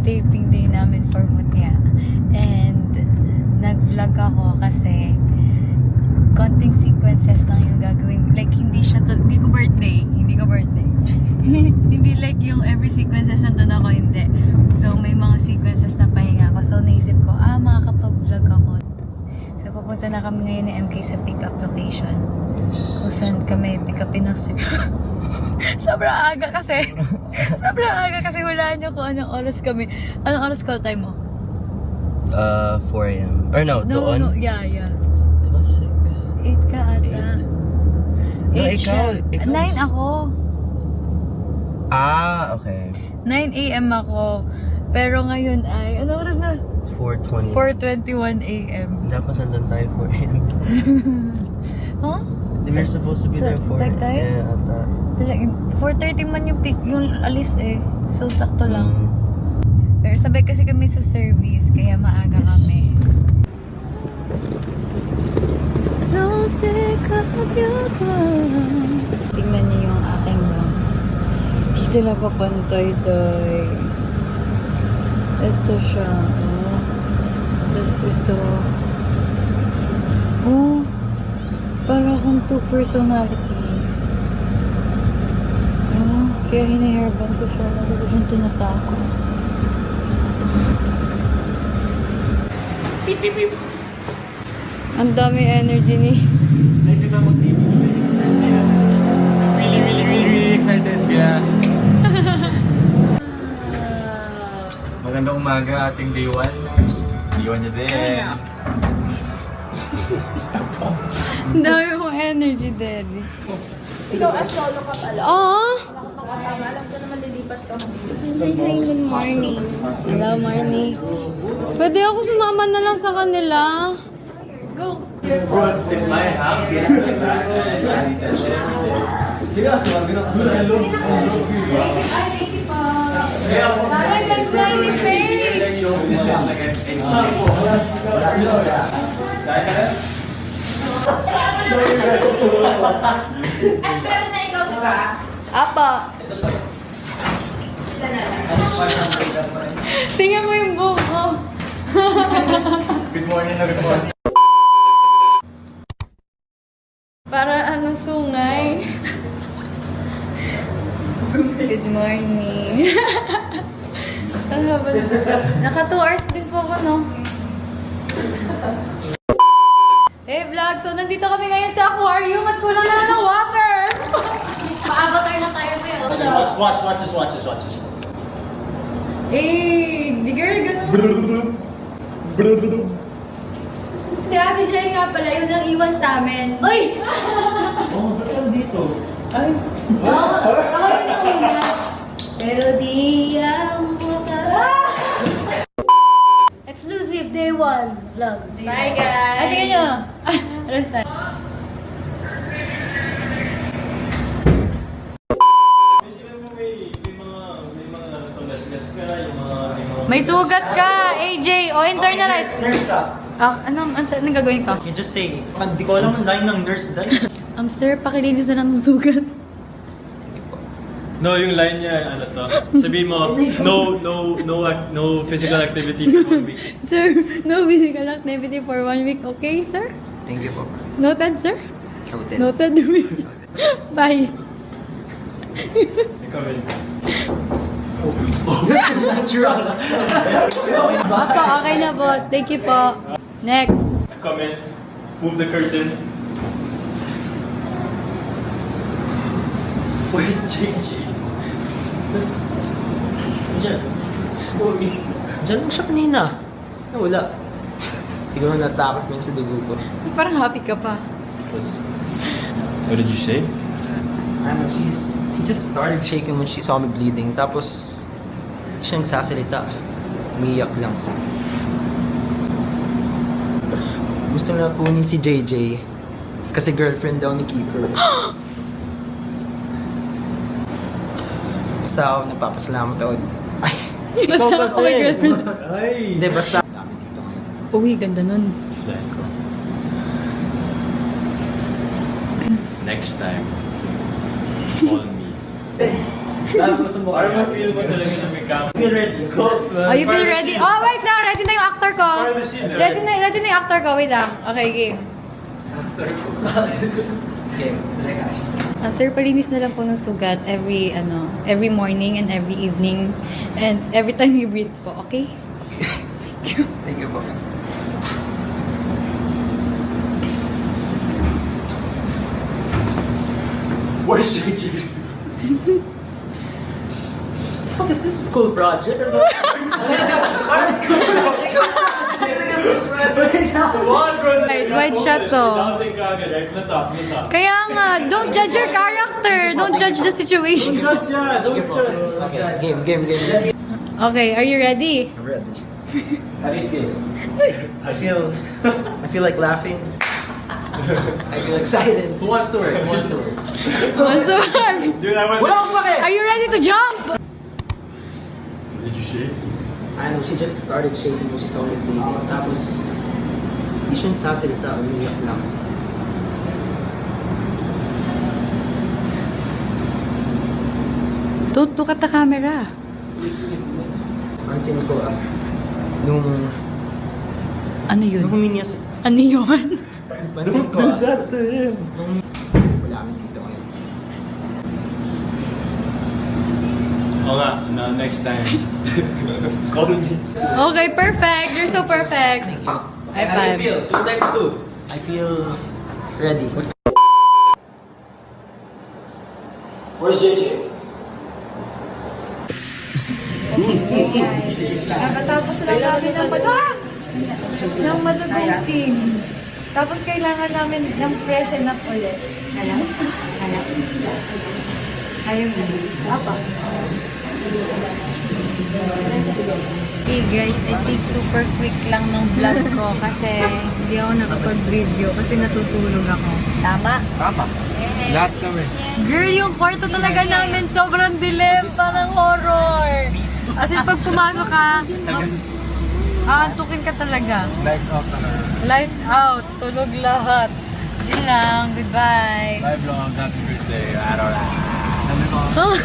taping day namin for Mutya. And nag-vlog ako kasi konting sequences lang yung gagawin. Like, hindi ko birthday. Hindi like yung every sequences nandun ako, hindi. So, may mga sequences na pahinga ako. So, naisip ko, makakapag-vlog ako. So, pupunta na kami ngayon ni MK sa pick-up location. Kung saan kami pick-upin ng sir. Sobrang aga kasi. Hulaan nyo kung anong oras kami. Anong oras call time mo? 4 a.m. Or no, doon? No, yeah. Diba 6? 8 ka ata. 8 siya. ikaw. 9 ako. Okay. 9 a.m. ako. Pero ngayon ay, anong oras na? It's 4:20. 4:21 a.m. Dapat nandun tayo 4 a.m. Huh? We're supposed to be there 4 Like tayo? Yeah, ata. 4:30 man yung alis eh. So, sakto lang. Mm. Pero sabay kasi kami sa service, kaya maaga kami. Don't pick up your phone. Tingnan niyo yung aking lungs. Dito na papantoy-toy. Ito siya. Oh. Tapos ito. Oh. Para akong 2 personalities. Oh. Kaya hina-hairband ko siya. Lagi ko siyang tinatako. Pip, pip, pip. Ang dami energy ni. Naisip na mag-TV. Really excited. Kaya magandang umaga ating day 1. Day 1 niya din. Ang dami mong energy, Daddy. Ikaw as solo ka pala. Oo. Wala kang kasama. Alam ko naman lilipat ka mo. Hi, good morning. Hello, morning. Pwede ako sumama na lang sa kanila. Go. In my house. Seryoso, hello. Parang nag-smiley face. Pero na ikaw, di ba? Apa. Tingnan mo yung buhok ko. Good morning na good morning. Para anong sungay. Good morning. Ang haba. Naka 2 hours din po ako, no? Hey vlog! So, nandito kami ngayon sa aquarium at kulang na ng water! Pa-avatar na tayo sa'yo. Watch this. Hey! Di girl, ganun. Si Ate Jay nga pala, yun ang iwan sa amin. Uy! Oh, ba't ka dito? Ay! Ako yun ang una. Pero di ang mata. Exclusive day 1 vlog. Bye guys! Ay, tingnan nyo! Alas tayo. May sugat ka, AJ! O, internalize! Nurse ka. Anong gagawin ko? You just say, hindi ko alam ang line ng nurse dahil. Sir, pakilinis na lang ng sugat. No, yung line niya, ano to? Sabihin mo, no physical activity for 1 week. Sir, no physical activity for 1 week. Okay, sir? Thank you po. Noted, sir? Noted. Noted. Bye. Ikaw rin. Natural. Opo, okay na po. Thank you po. Next. Come in, move the curtain. Where's JJ? Diyan. Diyan mo siya kanina. Wala. Siguro natakot mo yun sa dugo ko. Parang happy ka pa. What did you say? Ano, she just started shaking when she saw me bleeding. Tapos, hindi siya nagsasalita. Umiyak lang. Gusto na kunin si JJ. Kasi girlfriend daw ni Kiefer. Basta ako nagpapasalamat ako. Ay, ikaw Basta kasi. ako may girlfriend. Ay! Hindi, basta. Uy, ganda nun. Next time, call me. Parang ma-feel mo talaga sa may camera. Feel ready. Are you feel ready? Oh, wait lang. Ready na yung actor ko. Part of the scene, Ready na yung actor ko. Wait lang. Okay, game. Game. Ang sir, palinis na lang po ng sugat every morning and every evening. And every time you breathe po, okay? Thank you po. Where's JJ? Fuck is this school project or something? What is school project? White shot to. Doubting ka agad, right? From the top, from the top. Kaya nga, don't judge your character. Don't judge the situation. Okay, game. Okay, are you ready? I'm ready. How do you feel? I feel like laughing. I feel excited. Who wants to work? What's the one? Dude, I went. Wala akong pake! Are you ready to jump? Did you shake? I know, she just started shaking when she saw me bleeding. Tapos, hindi siya nagsasalita, umiyak lang. Don't look at the camera. Pansin ko nung Ano yun? humingi siya. Ano yun? Pansin ko that to him. wala kami dito ngayon. Oo nga, no, next time. Call me. Okay, perfect. You're so perfect. Thank you. High five. Two times two. I feel ready. Where's JJ? Nakatapos lang namin ng matututing. Tapos kailangan namin ng freshen up ulit. Alam? Ayaw na. Apa? Hey guys, I think super quick lang ng vlog ko kasi hindi ako nakapag-video kasi natutulog ako. Tama? Tama. Lahat kami. Girl, yung kwarto talaga namin sobrang dilim, parang horror. As in, pag pumasok ka, aantukin ka talaga. Lights off na lang. Lights out, tulog lahat. Yun lang, goodbye. Bye vlog. Happy birthday. I don't know.